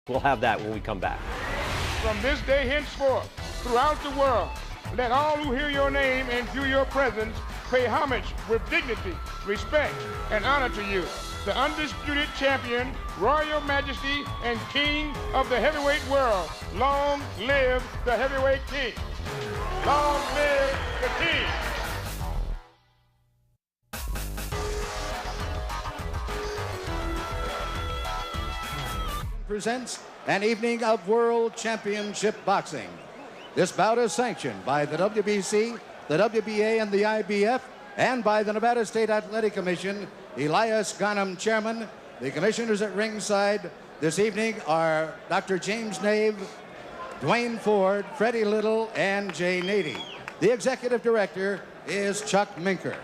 We'll have that when we come back. From this day henceforth, throughout the world, let all who hear your name and feel your presence pay homage with dignity, respect, and honor to you, the undisputed champion, royal majesty, and king of the heavyweight world. Long live the heavyweight king. Long live the king. Presents an evening of World Championship Boxing. This bout is sanctioned by the WBC, the WBA, and the IBF, and by the Nevada State Athletic Commission. Elias Ghanem, chairman. The commissioners at ringside this evening are Dr. James Nave, Dwayne Ford, Freddie Little, and Jay Nady. The executive director is Chuck Minker.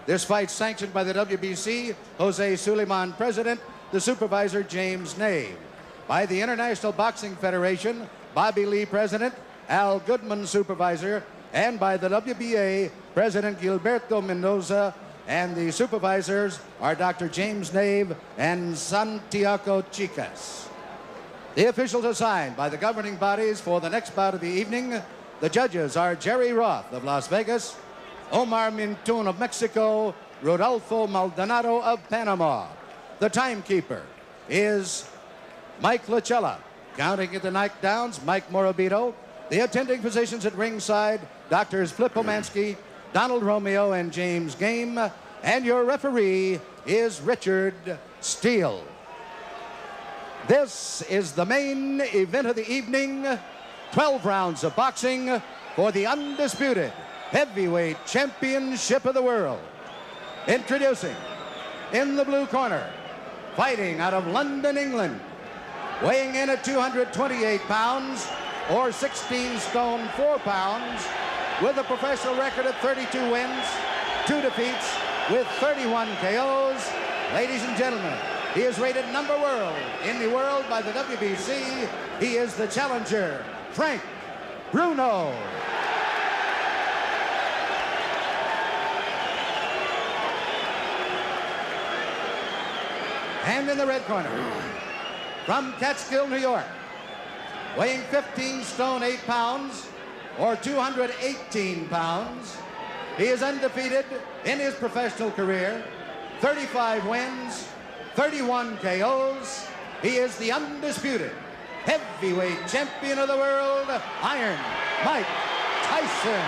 This fight sanctioned by the WBC, Jose Suleiman, president, the supervisor, James Nave. By the International Boxing Federation, Bobby Lee, president, Al Goodman, supervisor, and by the WBA, President Gilberto Mendoza, and the supervisors are Dr. James Nave and Santiago Chicas. The officials assigned by the governing bodies for the next bout of the evening. The judges are Jerry Roth of Las Vegas, Omar Mintun of Mexico, Rodolfo Maldonado of Panama. The timekeeper is Mike Lachella. Counting at the knockdowns, Mike Morabito. The attending physicians at ringside, Doctors Flip Omansky, Donald Romeo, and James Game. And your referee is Richard Steele. This is the main event of the evening. 12 rounds of boxing for the undisputed heavyweight championship of the world. Introducing, in the blue corner, fighting out of London, England, weighing in at 228 pounds, or 16 stone 4 pounds, with a professional record of 32 wins, 2 defeats, with 31 KOs. Ladies and gentlemen, he is rated #1 in the world by the WBC. He is the challenger, Frank Bruno. And in the red corner, from Catskill, New York, weighing 15 stone 8 pounds, or 218 pounds. He is undefeated in his professional career, 35 wins, 31 KOs. He is the undisputed heavyweight champion of the world, Iron Mike Tyson.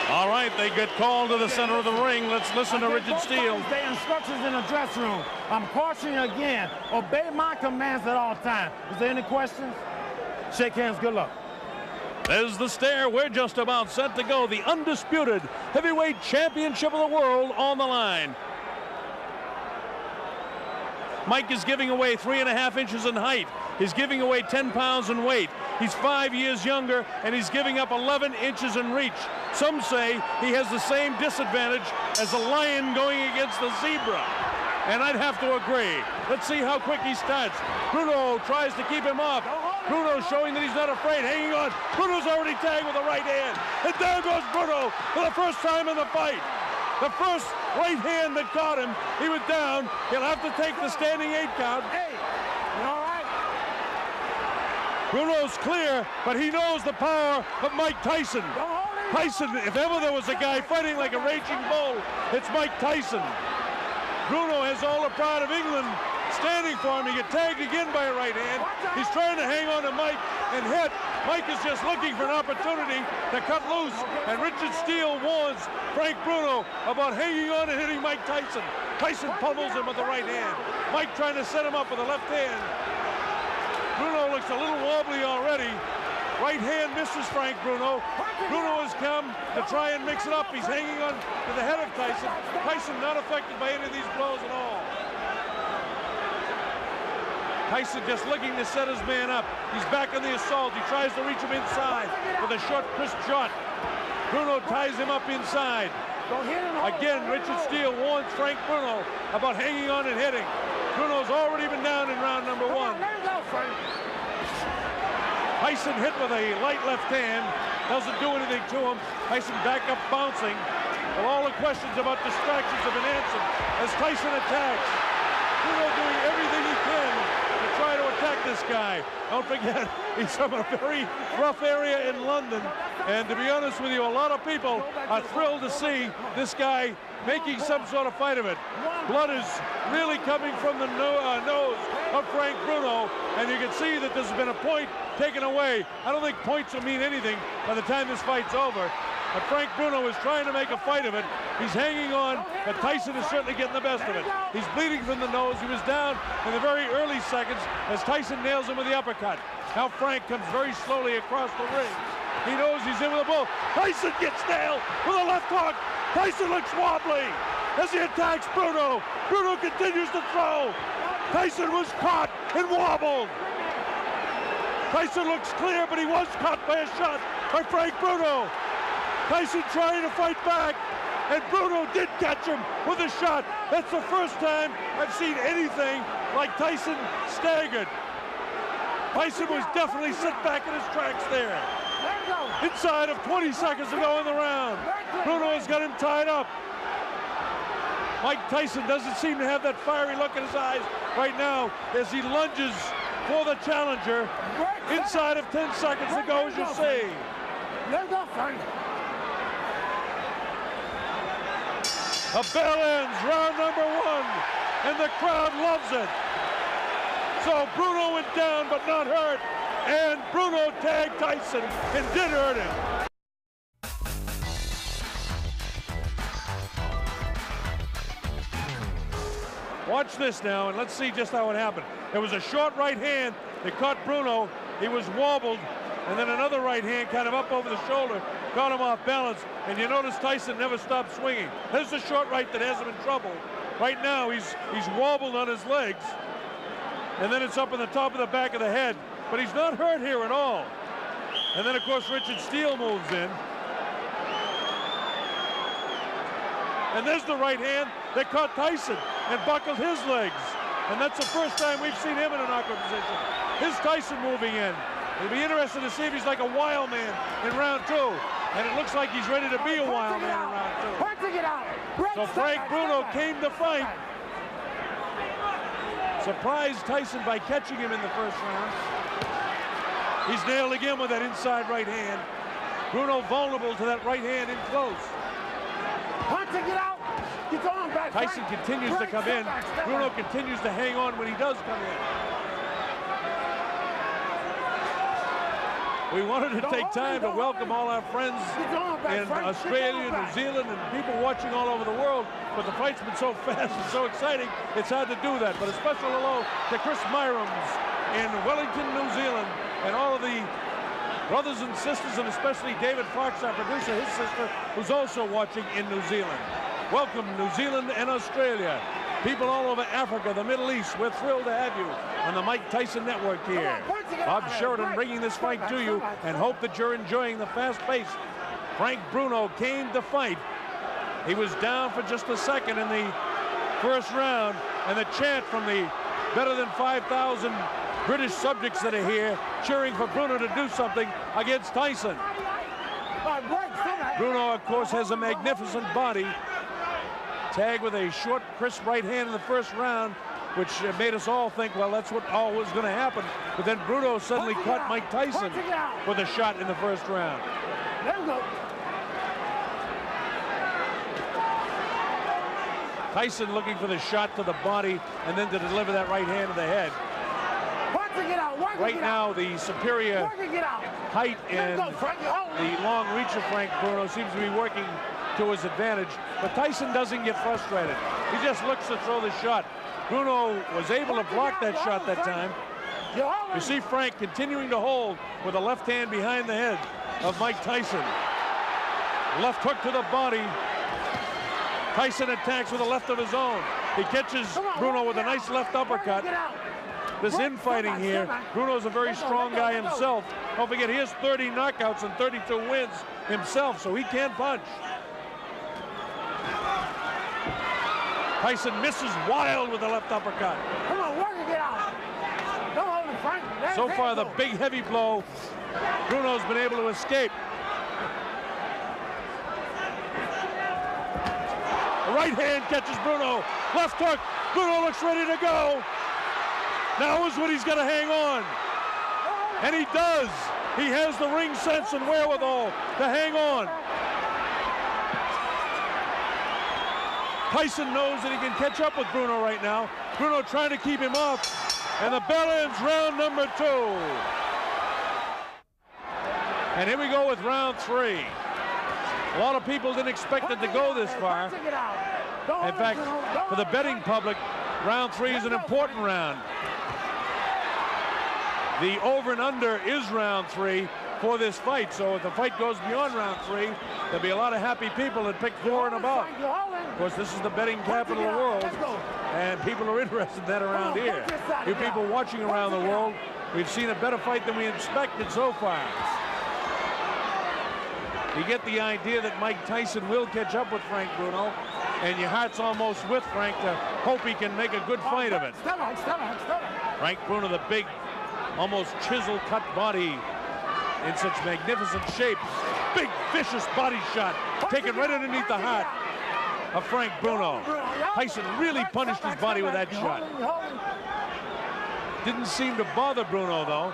All right, they get called to the center of the ring. Let's listen to Richard Steele. The instructions in the dressing room. I'm cautioning you again. Obey my commands at all times. Is there any questions? Shake hands. Good luck. There's the stare. We're just about set to go. The undisputed heavyweight championship of the world on the line. Mike is giving away 3.5 inches in height. He's giving away 10 pounds in weight. He's 5 years younger, and he's giving up 11 inches in reach. Some say he has the same disadvantage as a lion going against a zebra. And I'd have to agree. Let's see how quick he starts. Bruno tries to keep him off. Bruno showing that he's not afraid, hanging on. Bruno's already tagged with a right hand. And there goes Bruno for the first time in the fight. The first right hand that caught him, he was down. He'll have to take the standing 8 count. Hey, you all right? Bruno's clear, but he knows the power of Mike Tyson. Tyson, if ever there was a guy fighting like a raging bull, it's Mike Tyson. Bruno has all the pride of England standing for him. He get tagged again by a right hand. He's trying to hang on to Mike and hit. Mike is just looking for an opportunity to cut loose. And Richard Steele warns Frank Bruno about hanging on and hitting Mike Tyson. Tyson pummels him with the right hand. Mike trying to set him up with the left hand. Bruno looks a little wobbly already. Right hand misses Frank Bruno. Bruno has come to try and mix it up. He's hanging on to the head of Tyson. Tyson not affected by any of these blows at all. Tyson just looking to set his man up. He's back on the assault. He tries to reach him inside with a short, crisp shot. Bruno ties him up inside. Again, Richard Steele warns Frank Bruno about hanging on and hitting. Bruno's already been down in round #1. Tyson hit with a light left hand. Doesn't do anything to him. Tyson back up bouncing. Well, all the questions about distractions have been answered as Tyson attacks. Bruno doing everything Don't forget, he's from a very rough area in London. And to be honest with you, a lot of people are thrilled to see this guy making some sort of fight of it. Blood is really coming from the nose of Frank Bruno, and you can see that there's been a point taken away. I don't think points will mean anything by the time this fight's over. But Frank Bruno is trying to make a fight of it. He's hanging on, but Tyson is certainly getting the best of it. He's bleeding from the nose. He was down in the very early seconds as Tyson nails him with the uppercut. Now Frank comes very slowly across the ring. He knows he's in with a bull. Tyson gets nailed with a left hook. Tyson looks wobbly as he attacks Bruno. Bruno continues to throw. Tyson was caught and wobbled. Tyson looks clear, but he was caught by a shot by Frank Bruno. Tyson trying to fight back, and Bruno did catch him with a shot. That's the first time I've seen anything like Tyson staggered. Tyson was definitely set back in his tracks there. Inside of 20 seconds to go in the round. Bruno has got him tied up. Mike Tyson doesn't seem to have that fiery look in his eyes right now as he lunges for the challenger. Inside of 10 seconds to go, as you see. A bell ends round number 1, and the crowd loves it. So Bruno went down but not hurt, and Bruno tagged Tyson and did hurt him. Watch this now, and let's see just how it happened. There was a short right hand that caught Bruno. He was wobbled, and then another right hand kind of up over the shoulder caught him off balance, and you notice Tyson never stopped swinging. There's the short right that has him in trouble. Right now he's wobbled on his legs, and then it's up in the top of the back of the head, but he's not hurt here at all. And then of course Richard Steele moves in, and there's the right hand that caught Tyson and buckled his legs, and that's the first time we've seen him in an awkward position. Here's Tyson moving in. It'll be interesting to see if he's like a wild man in round 2. And it looks like he's ready to be a wild man in round 2. So Frank Bruno came to fight. Surprised Tyson by catching him in the first round. He's nailed again with that inside right hand. Bruno vulnerable to that right hand in close. Tyson continues to come in. Bruno continues to hang on when he does come in. We wanted to take time to welcome all our friends in Australia, New Zealand, and people watching all over the world, but the fight's been so fast and so exciting, it's hard to do that. But a special hello to Chris Myrams in Wellington, New Zealand, and all of the brothers and sisters, and especially David Fox, our producer, his sister, who's also watching in New Zealand. Welcome, New Zealand and Australia. People all over Africa, the Middle East, we're thrilled to have you on the Mike Tyson Network here. Bob Sheridan bringing this fight to you, and hope that you're enjoying the fast pace. Frank Bruno came to fight. He was down for just a second in the first round, and the chant from the better than 5,000 British subjects that are here cheering for Bruno to do something against Tyson. Bruno, of course, has a magnificent body. Tagged with a short, crisp right hand in the first round, which made us all think, well, that's what all was going to happen. But then Bruno suddenly caught Mike Tyson with a shot in the first round. Tyson looking for the shot to the body and then to deliver that right hand to the head. Right now, the superior height and the long reach of Frank Bruno seems to be working to his advantage, but Tyson doesn't get frustrated. He just looks to throw the shot. Bruno was able to block that shot that time. You see Frank continuing to hold with a left hand behind the head of Mike Tyson. Left hook to the body. Tyson attacks with a left of his own. He catches Bruno with a nice left uppercut. This infighting here, Bruno's a very strong guy himself. Don't forget, he has 30 knockouts and 32 wins himself, so he can punch. Tyson misses wild with the left uppercut. Come on, work it out. Don't hold him, Frank. So far, the big heavy blow, Bruno's been able to escape. The right hand catches Bruno. Left hook. Bruno looks ready to go. Now is when he's got to hang on. And he does. He has the ring sense and wherewithal to hang on. Tyson knows that he can catch up with Bruno right now. Bruno trying to keep him off. And the bell ends round number 2. And here we go with round 3. A lot of people didn't expect it to go this far. In fact, for the betting public, round 3 is an important round. The over and under is round 3 for this fight. So if the fight goes beyond round 3, there'll be a lot of happy people that pick 4 and above. Of course, this is the betting capital of the world, and people are interested in that around here. You people watching around the world, we've seen a better fight than we expected so far. You get the idea that Mike Tyson will catch up with Frank Bruno, and your heart's almost with Frank to hope he can make a good fight of it. Frank Bruno, the big, almost chisel-cut body in such magnificent shape. Big, vicious body shot, taken right underneath the heart of Frank Bruno. Tyson really punished his body with that shot. Didn't seem to bother Bruno, though.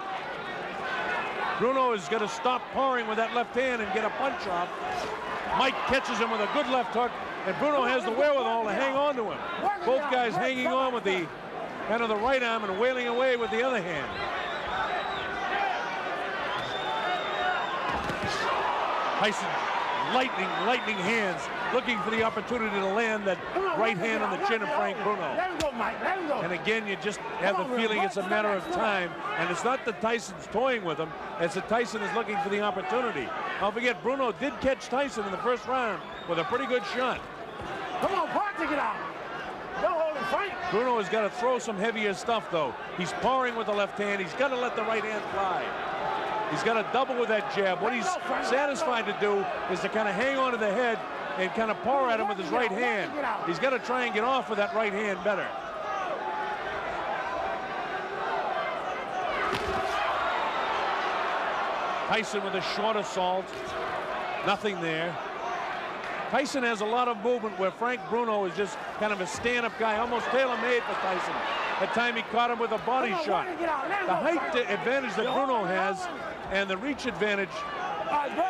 Bruno is going to stop powering with that left hand and get a punch off. Mike catches him with a good left hook, and Bruno has the wherewithal to hang on to him. Both guys hanging on with the kind of the right arm and wailing away with the other hand. Tyson, lightning hands, looking for the opportunity to land that right hand on the chin of Frank Bruno. And again, you just have the feeling it's a matter of time. And it's not that Tyson's toying with him, it's that Tyson is looking for the opportunity. Don't forget, Bruno did catch Tyson in the first round with a pretty good shot. Come on, Park, it out. Don't hold him, Frank. Bruno has got to throw some heavier stuff, though. He's powering with the left hand. He's got to let the right hand fly. He's got to double with that jab. What he's satisfied to do is to kind of hang on to the head and kind of power at him with his right hand. He's got to try and get off with that right hand better. Tyson with a short assault. Nothing there. Tyson has a lot of movement where Frank Bruno is just kind of a stand-up guy, almost tailor-made for Tyson. That time he caught him with a body shot. The height advantage that Bruno has and the reach advantage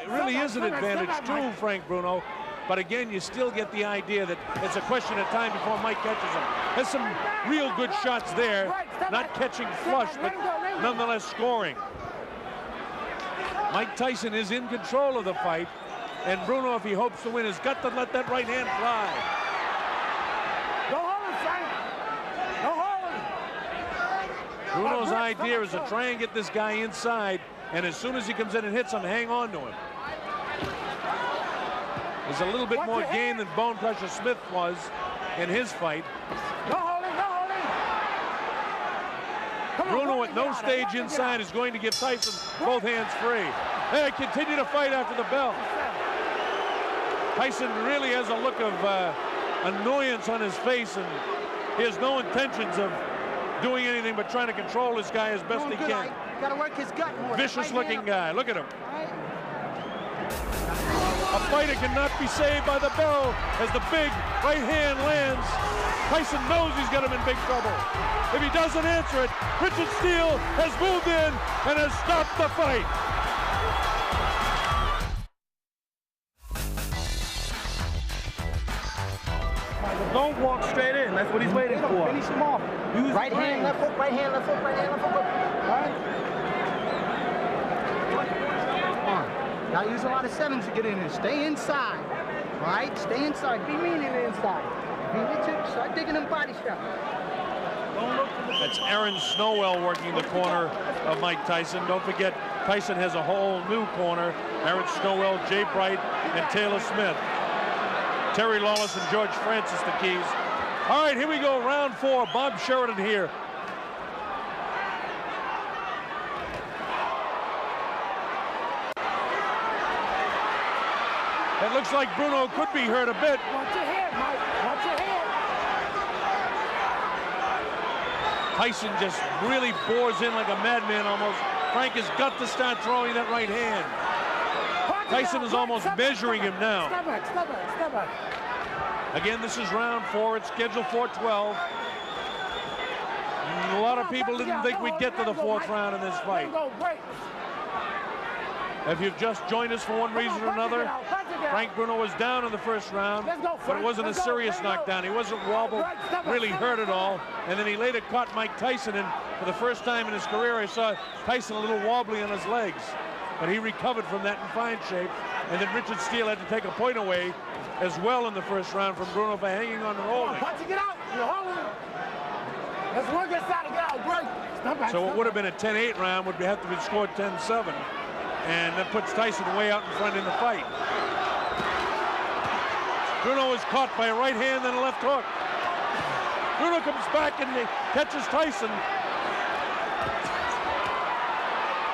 really is an advantage to Frank Bruno. But again, you still get the idea that it's a question of time before Mike catches him. There's some real good shots there, not catching flush, but nonetheless scoring. Mike Tyson is in control of the fight, and Bruno, if he hopes to win, has got to let that right hand fly. Bruno's idea is to try and get this guy inside, and as soon as he comes in and hits him, hang on to him. There's a little bit more game than Bone Crusher Smith was in his fight. Bruno at no stage inside is going to give Tyson both hands free. They continue to fight after the bell. Tyson really has a look of annoyance on his face, and he has no intentions of doing anything but trying to control this guy as best he can. Got to work his gut more. Vicious-looking guy. Look at him. A fighter cannot be saved by the bell as the big right hand lands. Tyson knows he's got him in big trouble. If he doesn't answer it, Richard Steele has moved in and has stopped the fight. Don't walk straight in. That's what he's waiting for. Finish him off. Use right hand, left hook, right hand, left hook, right hand, left hook. All right. Come on. Gotta use a lot of sevens to get in there. Stay inside. All right? Stay inside. Be mean in the inside. Start digging them body shots. That's Aaron Snowell working the corner of Mike Tyson. Don't forget, Tyson has a whole new corner. Aaron Snowell, Jay Bright, and Taylor Smith. Terry Lawless and George Francis, the keys. All right, here we go, round 4. Bob Sheridan here. It looks like Bruno could be hurt a bit. Watch your head, Mike. Watch your head. Tyson just really bores in like a madman almost. Frank has got to start throwing that right hand. Tyson is almost measuring him now. Step back, step back, step back. Again, this is round 4. It's scheduled for 12. A lot of people didn't think we'd get to the 4th round in this fight. If you've just joined us for one reason or another, Frank Bruno was down in the 1st round, but it wasn't a serious knockdown. He wasn't wobbled, really hurt at all. And then he later caught Mike Tyson, and for the first time in his career, I saw Tyson a little wobbly on his legs. But he recovered from that in fine shape. And then Richard Steele had to take a point away as well in the 1st round from Bruno by hanging on and holding. Get out. You're holding. Let's work this out and get out. Great. So it would have been a 10-8 round, would have to be scored 10-7. And that puts Tyson way out in front in the fight. Bruno is caught by a right hand and a left hook. Bruno comes back and catches Tyson.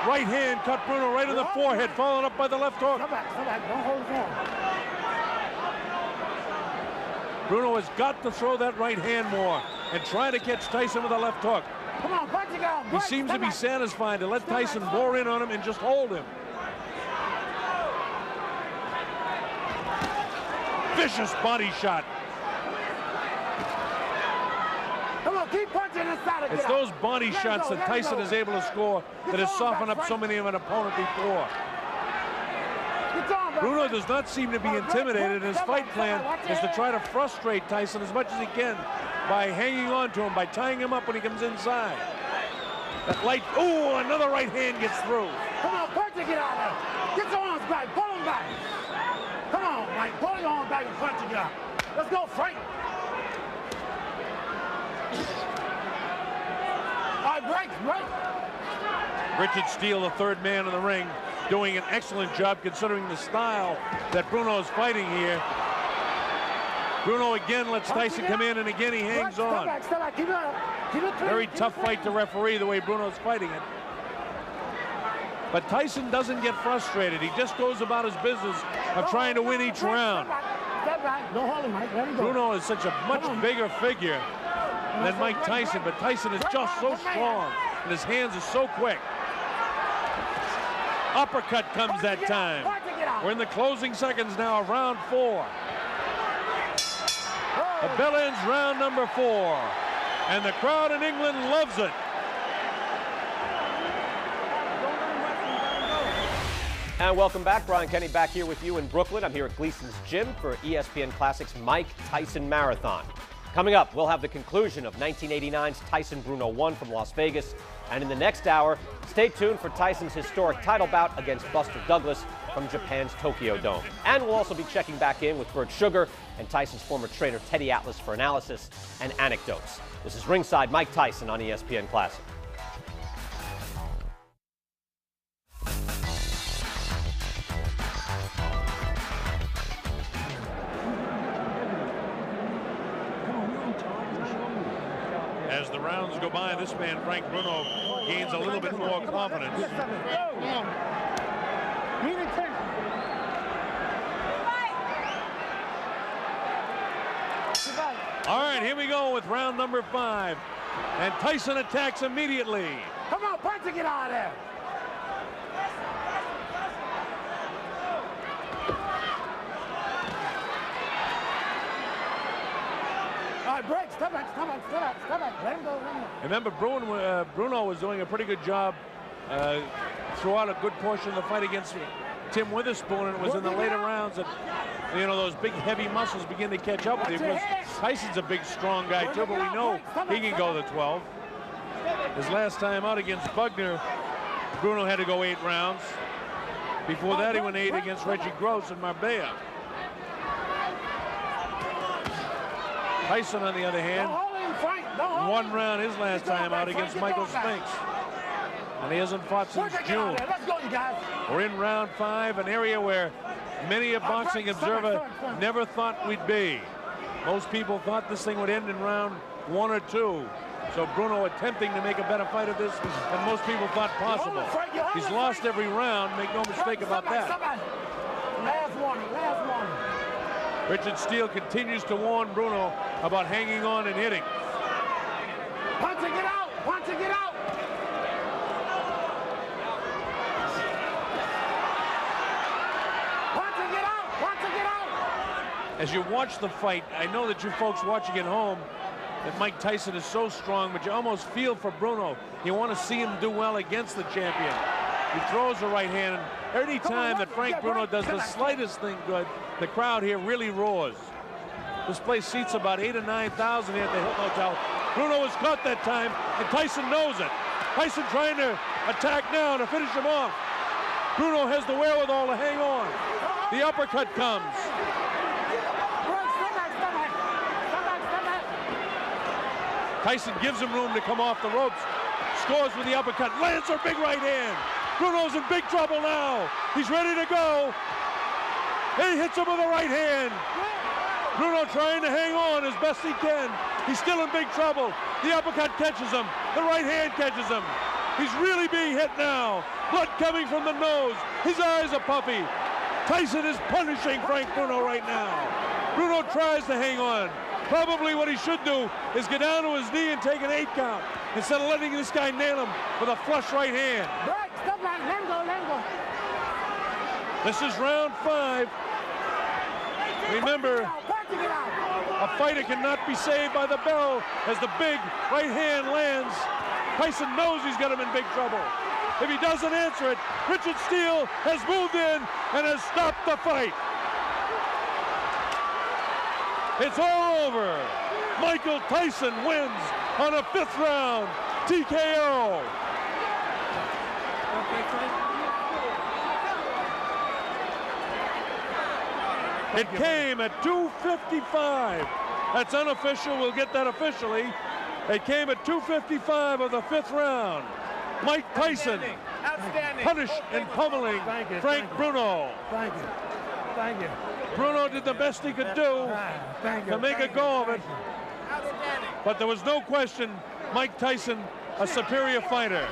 Right hand cut Bruno right in the forehead, followed up by the left hook. Come back. Don't hold his hand. Bruno has got to throw that right hand more and try to catch Tyson with a left hook. Come on, punch it out. He seems to be satisfied to let Tyson bore in on him and just hold him. Vicious body shot. Come on, keep punching inside of it. It's those body shots that Tyson is able to score that has softened up so many of an opponent before. Bruno does not seem to be intimidated. His fight plan is to try to frustrate Tyson as much as he can by hanging on to him, by tying him up when he comes inside. That light, ooh, another right hand ges through. Come on, punch it, get out of there. Get your arms back, pull them back. Come on, Mike, pull your arms back and punch it, get out. Let's go, Frank. All right, break. Richard Steele, the 3rd man in the ring, doing an excellent job considering the style that Bruno is fighting here. Bruno again lets Tyson come in, and again he hangs on. Very tough fight to referee the way Bruno's fighting it. But Tyson doesn't get frustrated. He just goes about his business of trying to win each round. Bruno is such a much bigger figure than Mike Tyson, but Tyson is just so strong, and his hands are so quick. Uppercut comes that time. We're in the closing seconds now of round 4. The bell ends round number 4, and the crowd in England loves it. And welcome back. Brian Kenny back here with you in Brooklyn. I'm here at Gleason's Gym for ESPN Classic's Mike Tyson Marathon. Coming up, we'll have the conclusion of 1989's Tyson Bruno 1 from Las Vegas. And in the next hour, stay tuned for Tyson's historic title bout against Buster Douglas from Japan's Tokyo Dome. And we'll also be checking back in with Bert Sugar and Tyson's former trainer Teddy Atlas for analysis and anecdotes. This is Ringside Mike Tyson on ESPN Classic. As the rounds go by, this man, Frank Bruno, gains a little bit more confidence. All right, here we go with round number 5. And Tyson attacks immediately. Come on, punch to get out of there. All right, break. Step back. Let him go. Remember, Bruno was doing a pretty good job throughout a good portion of the fight against Tim Witherspoon, and it was in the later rounds that, you know, those big heavy muscles begin to catch up with you. Because Tyson's a big, strong guy too, but we know he can go the 12. His last time out against Bugner, Bruno had to go 8 rounds. Before that, he went 8 against Reggie Gross in Marbella. Tyson, on the other hand, 1 round his last time out against Michael Spinks. And he hasn't fought since June. We're in round 5, an area where many a boxing observer never thought we'd be. Most people thought this thing would end in round 1 or 2. So Bruno attempting to make a better fight of this than most people thought possible. He's lost every round, make no mistake about that. Last warning. Richard Steele continues to warn Bruno about hanging on and hitting. Punch it, get out! As you watch the fight, I know that you folks watching at home that Mike Tyson is so strong, but you almost feel for Bruno. You want to see him do well against the champion. He throws the right hand, and any time that Frank Bruno does the slightest thing good, the crowd here really roars. This place seats about 8,000 or 9,000 here at the Hilton Hotel. Bruno was caught that time, and Tyson knows it. Tyson trying to attack now to finish him off. Bruno has the wherewithal to hang on. The uppercut comes. Tyson gives him room to come off the ropes. Scores with the uppercut. Lands a big right hand. Bruno's in big trouble now. He's ready to go. And he hits him with a right hand. Bruno trying to hang on as best he can. He's still in big trouble. The uppercut catches him. The right hand catches him. He's really being hit now. Blood coming from the nose. His eyes are puffy. Tyson is punishing Frank Bruno right now. Bruno tries to hang on. Probably what he should do is get down to his knee and take an 8 count instead of letting this guy nail him with a flush right hand. This is round 5. Remember, a fighter cannot be saved by the bell as the big right hand lands. Tyson knows he's got him in big trouble. If he doesn't answer it, Richard Steele has moved in and has stopped the fight. It's all over. Michael Tyson wins on a 5th round TKO. It came at 2:55. That's unofficial. We'll get that officially. It came at 2:55 of the 5th round. Mike Tyson punished and pummeling Frank Bruno. Thank you. Thank you. Bruno did the best he could do to make a go of it. But there was no question Mike Tyson, a superior fighter.